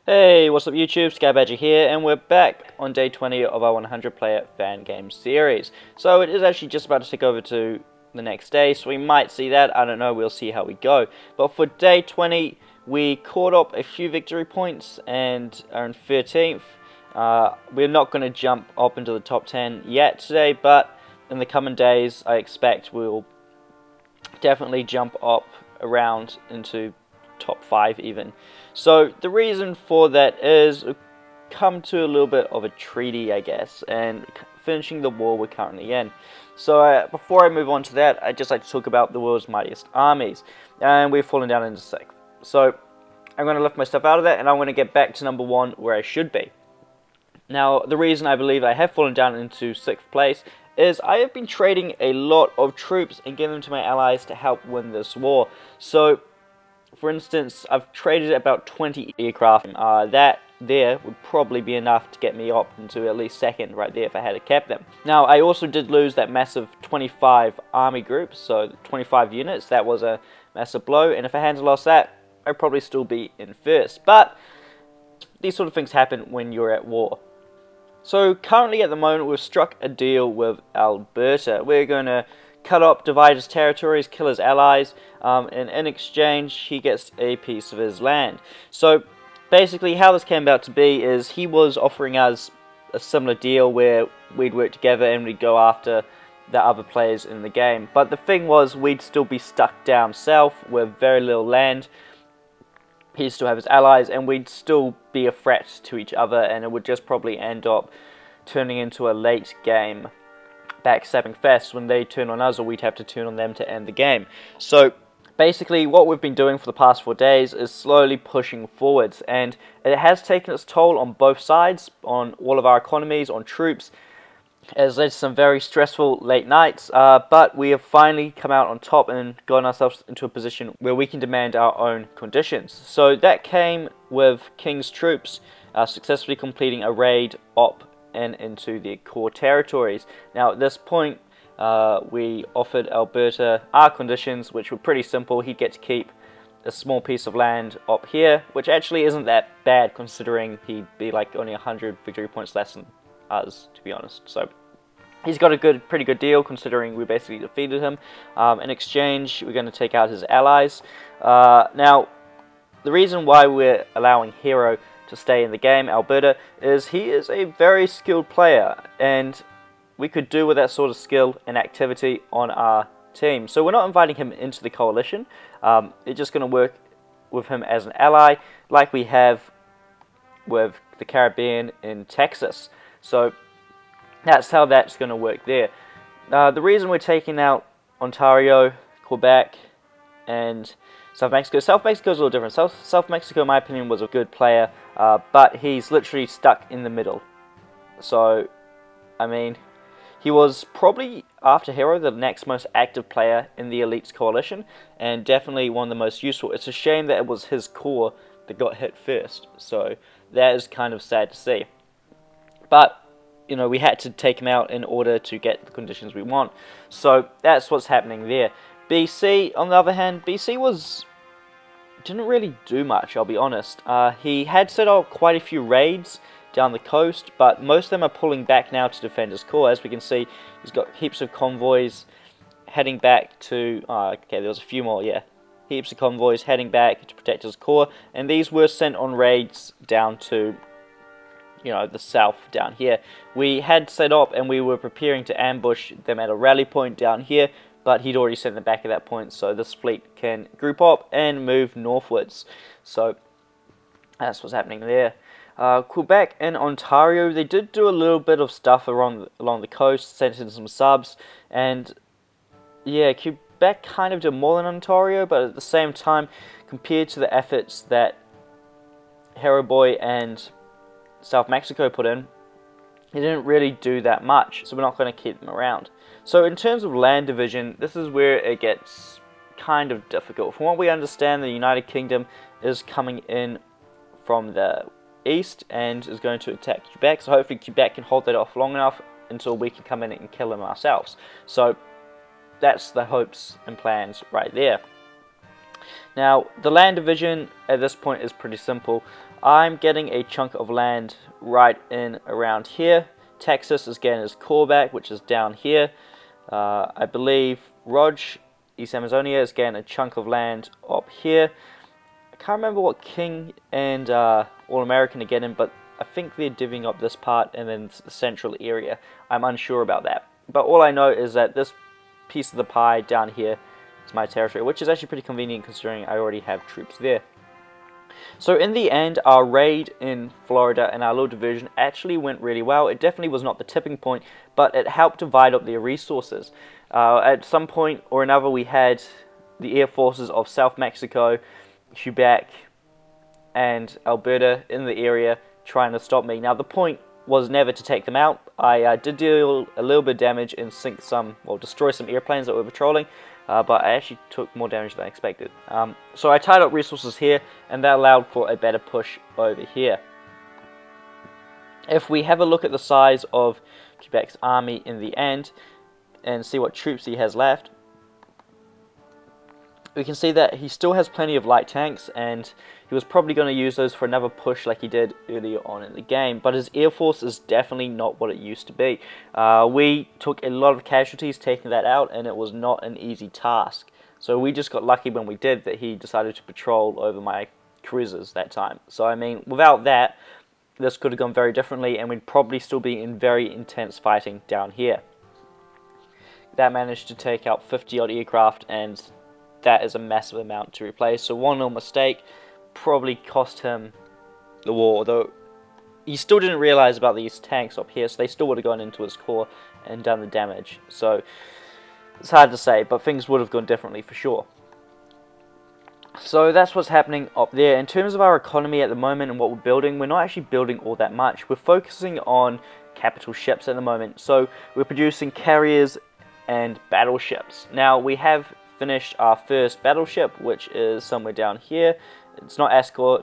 Hey, what's up YouTube, Skybadger here, and we're back on day 20 of our 100 player fan game series. So it is actually just about to tick over to the next day, so we might see that, I don't know, we'll see how we go. But for day 20, we caught up a few victory points and are in 13th. We're not going to jump up into the top 10 yet today, but in the coming days, I expect we'll definitely jump up around into top 5 even. So the reason for that is come to a little bit of a treaty, I guess, and finishing the war we're currently in. So before I move on to that, I'd just like to talk about the world's mightiest armies, and we've fallen down into 6th. So I'm going to lift my stuff out of that, and I'm going to get back to number 1 where I should be. Now, the reason I believe I have fallen down into 6th place is I have been trading a lot of troops and giving them to my allies to help win this war. So for instance, I've traded about 20 aircraft. That there would probably be enough to get me up into at least 2nd right there if I had kept them. Now, I also did lose that massive 25 army group, so 25 units. That was a massive blow, and if I hadn't lost that, I'd probably still be in 1st. But these sort of things happen when you're at war. So currently at the moment, we've struck a deal with Alberta. We're going to cut up, divide his territories, kill his allies, and in exchange he gets a piece of his land. So basically how this came about to be is he was offering us a similar deal where we'd work together and we'd go after the other players in the game. But the thing was, we'd still be stuck down south with very little land. He'd still have his allies, and we'd still be a threat to each other, and it would just probably end up turning into a late game backstabbing fest when they turn on us, or we'd have to turn on them to end the game. So basically what we've been doing for the past 4 days is slowly pushing forwards, and it has taken its toll on both sides, on all of our economies, on troops. It has led to some very stressful late nights, but we have finally come out on top and gotten ourselves into a position where we can demand our own conditions. So that came with King's troops successfully completing a raid up and into the core territories. Now at this point we offered Alberta our conditions, which were pretty simple. He'd get to keep a small piece of land up here, which actually isn't that bad considering he'd be like only 100 victory points less than us, to be honest. So he's got a pretty good deal considering we basically defeated him. In exchange, we're going to take out his allies. Now the reason why we're allowing Hero to stay in the game, Alberta, is he is a very skilled player, and we could do with that sort of skill and activity on our team. So we're not inviting him into the coalition. It's just going to work with him as an ally, like we have with the Caribbean in Texas. So that's how that's going to work there. The reason we're taking out Ontario, Quebec, and South Mexico is a little different. South Mexico, in my opinion, was a good player, but he's literally stuck in the middle. So, I mean, he was probably, after Hero, the next most active player in the Elites Coalition, and definitely one of the most useful. It's a shame that it was his core that got hit first, so that is kind of sad to see. But, you know, we had to take him out in order to get the conditions we want. So that's what's happening there. BC, on the other hand, BC didn't really do much, I'll be honest. He had set out quite a few raids down the coast, but most of them are pulling back now to defend his core. As we can see, he's got heaps of convoys heading back to... okay, there was a few more, yeah. Heaps of convoys heading back to protect his core, and these were sent on raids down to, you know, the south down here. We had set up and we were preparing to ambush them at a rally point down here, but he'd already sent them back at that point, so this fleet can group up and move northwards. So that's what's happening there. Quebec and Ontario, they did do a little bit of stuff along the coast, sent in some subs, and yeah, Quebec kind of did more than Ontario, but at the same time, compared to the efforts that Hero Boy and South Mexico put in, they didn't really do that much, so we're not going to keep them around. So in terms of land division, this is where it gets kind of difficult. From what we understand, the United Kingdom is coming in from the east and is going to attack Quebec, so hopefully Quebec can hold that off long enough until we can come in and kill them ourselves. So that's the hopes and plans right there. Now, the land division at this point is pretty simple. I'm getting a chunk of land right in around here. Texas is getting his core back, which is down here. I believe East Amazonia, is getting a chunk of land up here. I can't remember what King and All American are getting, but I think they're divvying up this part and then the central area. I'm unsure about that. But all I know is that this piece of the pie down here is my territory, which is actually pretty convenient considering I already have troops there. So in the end, our raid in Florida and our little division actually went really well. It definitely was not the tipping point, but it helped divide up their resources. At some point or another, we had the air forces of South Mexico, Quebec, and Alberta in the area trying to stop me. Now the point was never to take them out. I did deal a little bit of damage and destroy some airplanes that were patrolling, but I actually took more damage than I expected. So I tied up resources here, and that allowed for a better push over here. If we have a look at the size of Quebec's army in the end and see what troops he has left, we can see that he still has plenty of light tanks, and he was probably going to use those for another push like he did earlier on in the game. But his air force is definitely not what it used to be. We took a lot of casualties taking that out, and it was not an easy task. So we just got lucky when we did that he decided to patrol over my cruisers that time. So I mean, without that, this could have gone very differently, and we'd probably still be in very intense fighting down here. That managed to take out 50 odd aircraft, and that is a massive amount to replace. So one little mistake probably cost him the war, though he still didn't realize about these tanks up here, so they still would have gone into his core and done the damage. So it's hard to say, but things would have gone differently for sure. So that's what's happening up there. In terms of our economy at the moment and what we're building, we're not actually building all that much. We're focusing on capital ships at the moment. So we're producing carriers and battleships. Now we have finished our first battleship, which is somewhere down here. It's not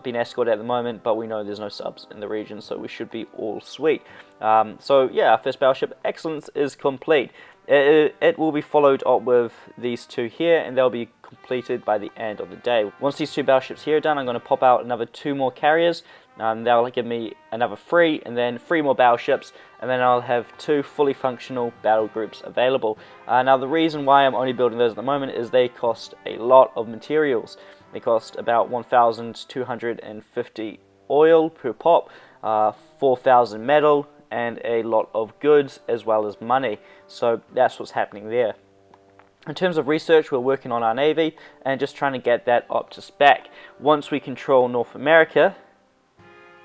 being escorted at the moment, but we know there's no subs in the region, so we should be all sweet. So yeah, our first battleship, Excellence, is complete. It will be followed up with these two here, and they'll be completed by the end of the day. Once these two battleships here are done, I'm going to pop out another 2 more carriers. That'll give me another 3, and then 3 more battleships, and then I'll have 2 fully functional battle groups available. Now the reason why I'm only building those at the moment is they cost a lot of materials. They cost about 1,250 oil per pop, 4,000 metal, and a lot of goods as well as money. So that's what's happening there. In terms of research, we're working on our navy and just trying to get that up to spec. Once we control North America,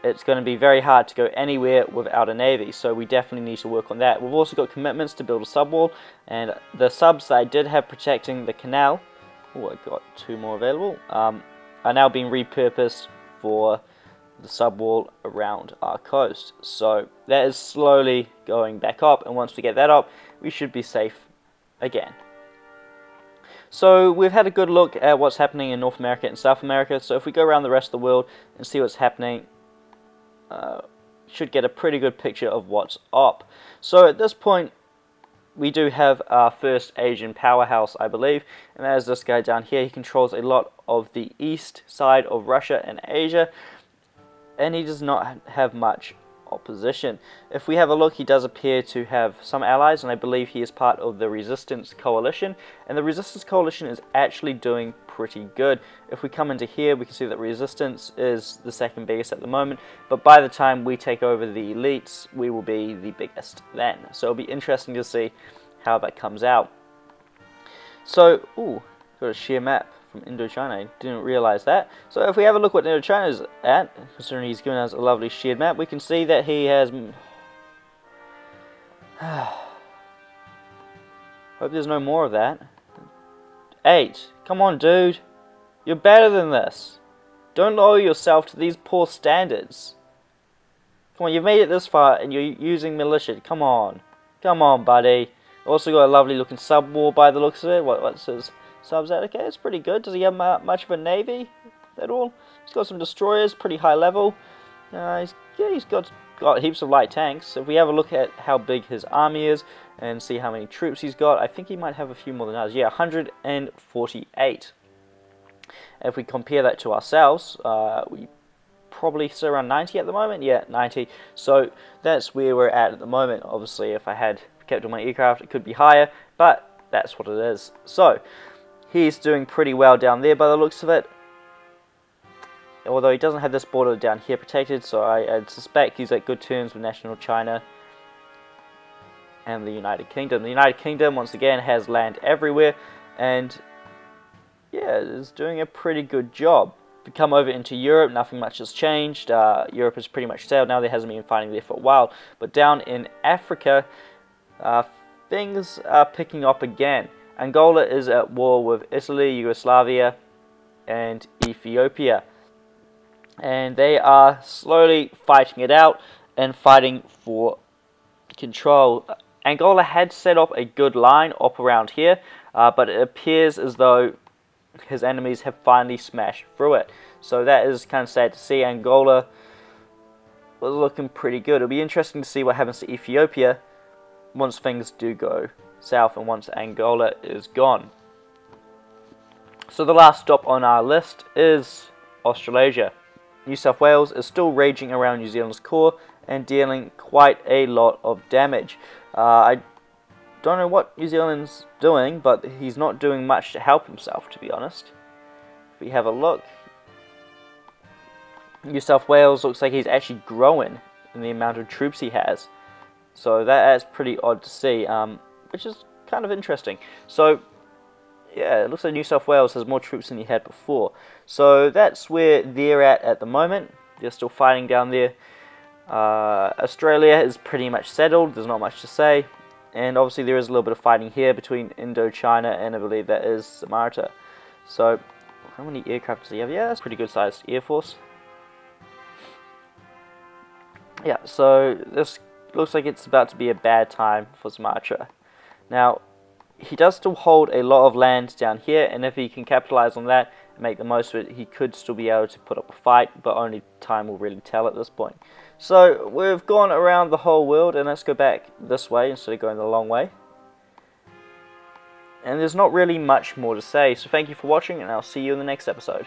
it's going to be very hard to go anywhere without a navy, so we definitely need to work on that. We've also got commitments to build a subwall, and the subs that I did have protecting the canal, oh, I got 2 more available, are now being repurposed for the subwall around our coast. So that is slowly going back up, and once we get that up, we should be safe again. So we've had a good look at what's happening in North America and South America, so if we go around the rest of the world and see what's happening, should get a pretty good picture of what's up. So at this point, we do have our first Asian powerhouse, I believe, and that is this guy down here. He controls a lot of the east side of Russia and Asia, and he does not have much opposition. If we have a look, he does appear to have some allies, and I believe he is part of the Resistance Coalition, and the Resistance Coalition is actually doing pretty good. If we come into here, we can see that Resistance is the second biggest at the moment, but by the time we take over the elites, we will be the biggest then. So it'll be interesting to see how that comes out. So, ooh, got a sheer map from Indochina. I didn't realize that. So if we have a look what Indochina is at, considering he's given us a lovely shared map, we can see that he has hope there's no more of that. 8. Come on, dude. You're better than this. Don't lower yourself to these poor standards. Come on, you've made it this far and you're using militia. Come on. Come on, buddy. Also got a lovely looking sub-war by the looks of it. What's his subs at? Okay, it's pretty good. Does he have much of a navy at all? He's got some destroyers, pretty high level. He's got heaps of light tanks. If we have a look at how big his army is and see how many troops he's got, I think he might have a few more than us. Yeah, 148. If we compare that to ourselves, we probably still around 90 at the moment. Yeah, 90. So that's where we're at the moment. Obviously, if I had kept all my aircraft, it could be higher, but that's what it is. So he's doing pretty well down there by the looks of it. Although he doesn't have this border down here protected, so I'd suspect he's at good terms with National China and the United Kingdom. The United Kingdom, once again, has land everywhere, and yeah, is doing a pretty good job. If we come over into Europe, nothing much has changed. Europe has pretty much sailed now. There hasn't been fighting there for a while. But down in Africa, things are picking up again. Angola is at war with Italy, Yugoslavia, and Ethiopia. And they are slowly fighting it out and fighting for control. Angola had set up a good line up around here, but it appears as though his enemies have finally smashed through it. So that is kind of sad to see. Angola was looking pretty good. It'll be interesting to see what happens to Ethiopia once things do go south and once Angola is gone. So the last stop on our list is Australasia. New South Wales is still raging around New Zealand's core and dealing quite a lot of damage. I don't know what New Zealand's doing, but he's not doing much to help himself, to be honest. If we have a look, New South Wales looks like he's actually growing in the amount of troops he has. So that's pretty odd to see, which is kind of interesting. So yeah, it looks like New South Wales has more troops than he had before. So that's where they're at the moment. They're still fighting down there. Australia is pretty much settled. There's not much to say. And obviously there is a little bit of fighting here between Indochina and I believe that is Samarta. So how many aircraft does he have? Yeah, that's a pretty good sized air force. Yeah, so this looks like it's about to be a bad time for Sumatra. Now, he does still hold a lot of land down here, and if he can capitalize on that and make the most of it, he could still be able to put up a fight, but only time will really tell at this point. So we've gone around the whole world, and let's go back this way instead of going the long way. And there's not really much more to say, so thank you for watching, and I'll see you in the next episode.